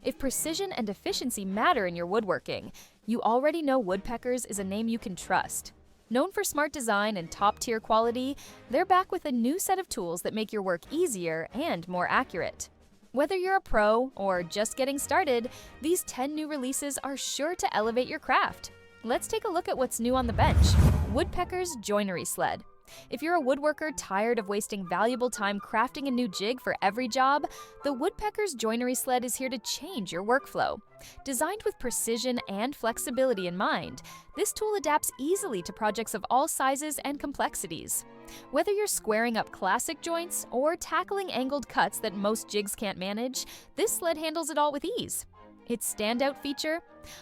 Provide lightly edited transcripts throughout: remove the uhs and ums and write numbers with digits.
If precision and efficiency matter in your woodworking, you already know Woodpeckers is a name you can trust. Known for smart design and top-tier quality, they're back with a new set of tools that make your work easier and more accurate. Whether you're a pro or just getting started, these 10 new releases are sure to elevate your craft. Let's take a look at what's new on the bench. Woodpecker's Joinery Sled. If you're a woodworker tired of wasting valuable time crafting a new jig for every job, the Woodpecker's Joinery Sled is here to change your workflow. Designed with precision and flexibility in mind, this tool adapts easily to projects of all sizes and complexities. Whether you're squaring up classic joints or tackling angled cuts that most jigs can't manage, this sled handles it all with ease. Its standout feature?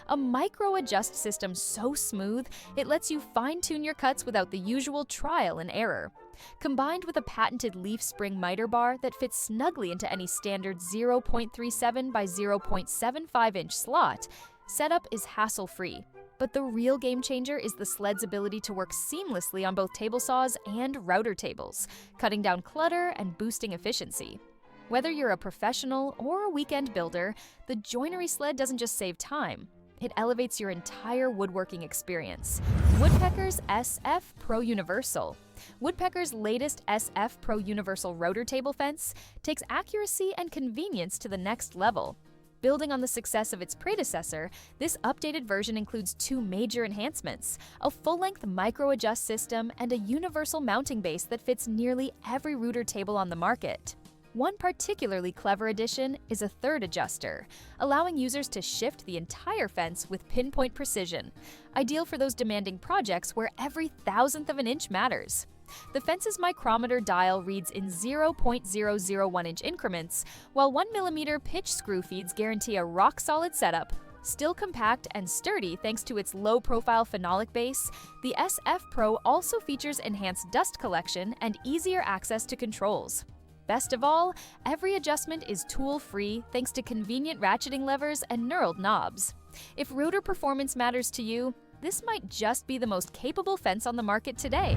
A micro-adjust system so smooth, it lets you fine-tune your cuts without the usual trial and error. Combined with a patented leaf spring miter bar that fits snugly into any standard 0.37 by 0.75 inch slot, setup is hassle-free. But the real game changer is the sled's ability to work seamlessly on both table saws and router tables, cutting down clutter and boosting efficiency. Whether you're a professional or a weekend builder, the Joinery Sled doesn't just save time, it elevates your entire woodworking experience. Woodpecker's SF Pro Universal. Woodpecker's latest SF Pro Universal rotor table fence takes accuracy and convenience to the next level. Building on the success of its predecessor, this updated version includes two major enhancements: a full-length micro-adjust system and a universal mounting base that fits nearly every router table on the market. One particularly clever addition is a third adjuster, allowing users to shift the entire fence with pinpoint precision, ideal for those demanding projects where every thousandth of an inch matters. The fence's micrometer dial reads in 0.001-inch increments, while 1mm pitch screw feeds guarantee a rock-solid setup. Still compact and sturdy thanks to its low-profile phenolic base, the SF Pro also features enhanced dust collection and easier access to controls. Best of all, every adjustment is tool-free thanks to convenient ratcheting levers and knurled knobs. If rotor performance matters to you, this might just be the most capable fence on the market today.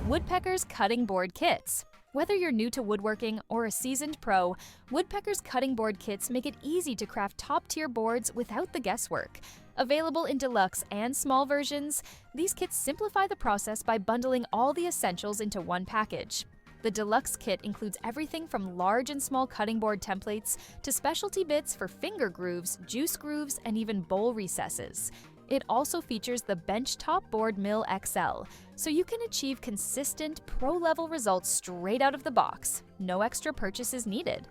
Woodpecker's Cutting Board Kits. Whether you're new to woodworking or a seasoned pro, Woodpecker's cutting board kits make it easy to craft top-tier boards without the guesswork. Available in deluxe and small versions, these kits simplify the process by bundling all the essentials into one package. The deluxe kit includes everything from large and small cutting board templates to specialty bits for finger grooves, juice grooves, and even bowl recesses. It also features the Benchtop Board Mill XL, so you can achieve consistent, pro-level results straight out of the box. No extra purchases needed.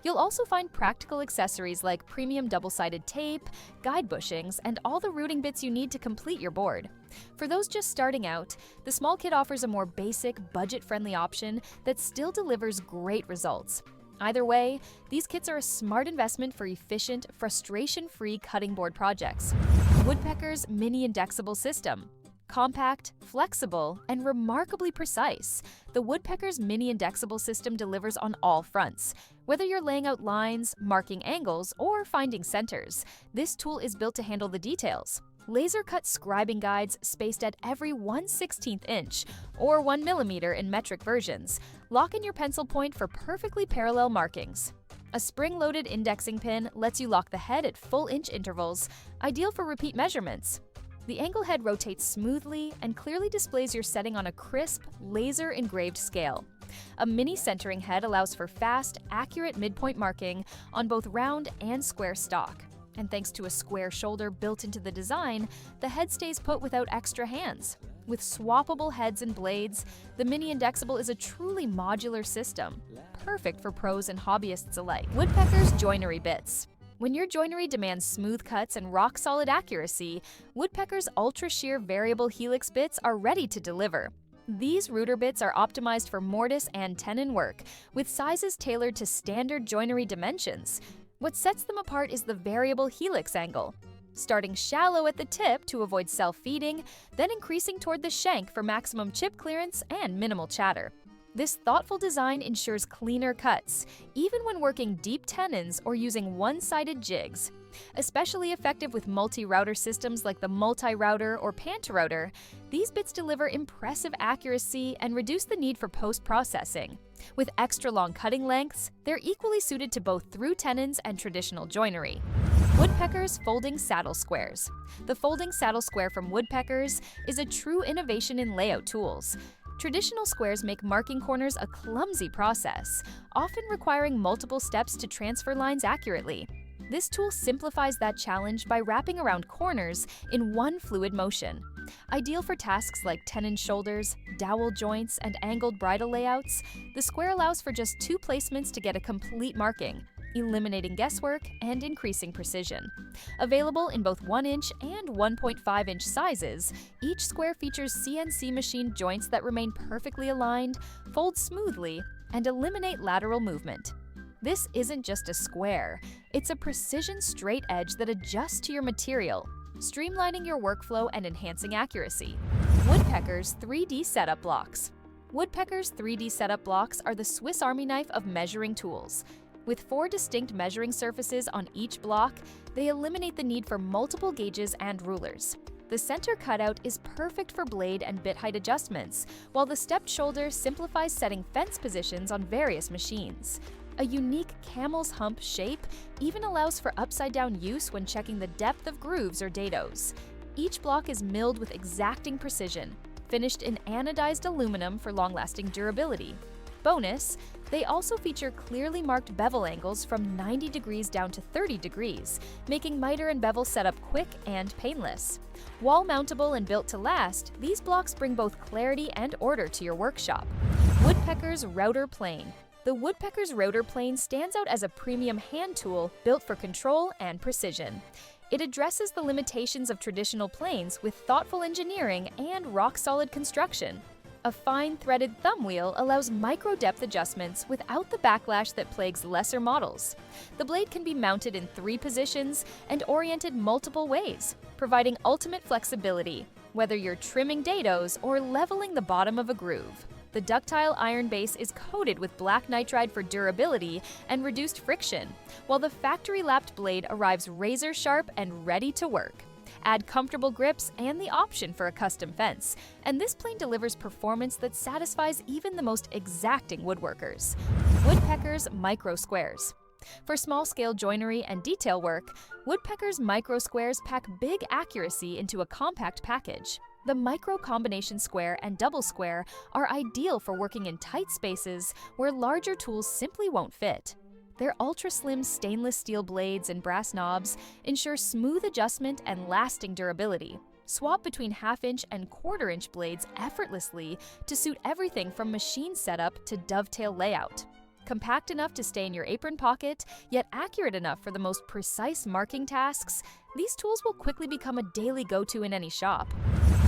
You'll also find practical accessories like premium double-sided tape, guide bushings, and all the routing bits you need to complete your board. For those just starting out, the small kit offers a more basic, budget-friendly option that still delivers great results. Either way, these kits are a smart investment for efficient, frustration-free cutting board projects. Woodpecker's Mini Indexable System. Compact, flexible, and remarkably precise, the Woodpecker's Mini Indexable System delivers on all fronts. Whether you're laying out lines, marking angles, or finding centers, this tool is built to handle the details. Laser-cut scribing guides spaced at every 1/16 inch or 1 mm in metric versions lock in your pencil point for perfectly parallel markings. A spring-loaded indexing pin lets you lock the head at full-inch intervals, ideal for repeat measurements. The angle head rotates smoothly and clearly displays your setting on a crisp, laser-engraved scale. A mini centering head allows for fast, accurate midpoint marking on both round and square stock. And thanks to a square shoulder built into the design, the head stays put without extra hands. With swappable heads and blades, the Mini Indexable is a truly modular system, perfect for pros and hobbyists alike. Woodpecker's Joinery Bits. When your joinery demands smooth cuts and rock-solid accuracy, Woodpecker's Ultra Shear Variable Helix bits are ready to deliver. These router bits are optimized for mortise and tenon work, with sizes tailored to standard joinery dimensions. What sets them apart is the variable helix angle. Starting shallow at the tip to avoid self-feeding, then increasing toward the shank for maximum chip clearance and minimal chatter. This thoughtful design ensures cleaner cuts, even when working deep tenons or using one-sided jigs. Especially effective with multi-router systems like the multi-router or panta-router, these bits deliver impressive accuracy and reduce the need for post-processing. With extra-long cutting lengths, they're equally suited to both through tenons and traditional joinery. Woodpeckers Folding Saddle Squares. The folding saddle square from Woodpeckers is a true innovation in layout tools. Traditional squares make marking corners a clumsy process, often requiring multiple steps to transfer lines accurately. This tool simplifies that challenge by wrapping around corners in one fluid motion. Ideal for tasks like tenon shoulders, dowel joints, and angled bridle layouts, the square allows for just 2 placements to get a complete marking, eliminating guesswork and increasing precision. Available in both 1-inch and 1.5-inch sizes, each square features CNC machined joints that remain perfectly aligned, fold smoothly, and eliminate lateral movement. This isn't just a square, it's a precision straight edge that adjusts to your material, streamlining your workflow and enhancing accuracy. Woodpeckers 3D Setup Blocks. Woodpeckers 3D Setup Blocks are the Swiss Army knife of measuring tools. With 4 distinct measuring surfaces on each block, they eliminate the need for multiple gauges and rulers. The center cutout is perfect for blade and bit height adjustments, while the stepped shoulder simplifies setting fence positions on various machines. A unique camel's hump shape even allows for upside-down use when checking the depth of grooves or dados. Each block is milled with exacting precision, finished in anodized aluminum for long-lasting durability. Bonus, they also feature clearly marked bevel angles from 90 degrees down to 30 degrees, making miter and bevel setup quick and painless. Wall-mountable and built to last, these blocks bring both clarity and order to your workshop. Woodpeckers Router Plane. The Woodpeckers Router Plane stands out as a premium hand tool built for control and precision. It addresses the limitations of traditional planes with thoughtful engineering and rock-solid construction. A fine threaded thumb wheel allows micro-depth adjustments without the backlash that plagues lesser models. The blade can be mounted in 3 positions and oriented multiple ways, providing ultimate flexibility, whether you're trimming dados or leveling the bottom of a groove. The ductile iron base is coated with black nitride for durability and reduced friction, while the factory-lapped blade arrives razor-sharp and ready to work. Add comfortable grips and the option for a custom fence, and this plane delivers performance that satisfies even the most exacting woodworkers. Woodpeckers Micro Squares. For small-scale joinery and detail work, Woodpeckers Micro Squares pack big accuracy into a compact package. The micro combination square and double square are ideal for working in tight spaces where larger tools simply won't fit. Their ultra-slim stainless steel blades and brass knobs ensure smooth adjustment and lasting durability. Swap between half-inch and quarter-inch blades effortlessly to suit everything from machine setup to dovetail layout. Compact enough to stay in your apron pocket, yet accurate enough for the most precise marking tasks, these tools will quickly become a daily go-to in any shop.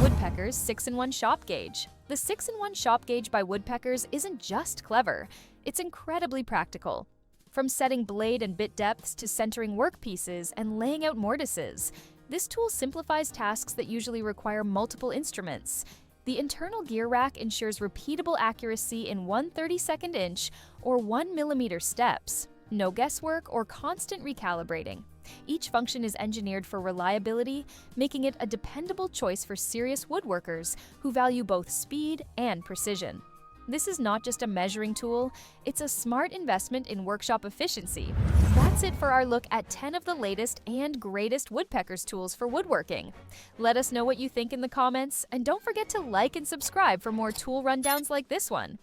Woodpeckers 6-in-1 Shop Gauge. The 6-in-1 Shop Gauge by Woodpeckers isn't just clever, it's incredibly practical. From setting blade and bit depths to centering workpieces and laying out mortises, this tool simplifies tasks that usually require multiple instruments. The internal gear rack ensures repeatable accuracy in 1/32 inch or 1 mm steps. No guesswork or constant recalibrating. Each function is engineered for reliability, making it a dependable choice for serious woodworkers who value both speed and precision. This is not just a measuring tool, it's a smart investment in workshop efficiency. That's it for our look at 10 of the latest and greatest Woodpeckers tools for woodworking. Let us know what you think in the comments, and don't forget to like and subscribe for more tool rundowns like this one.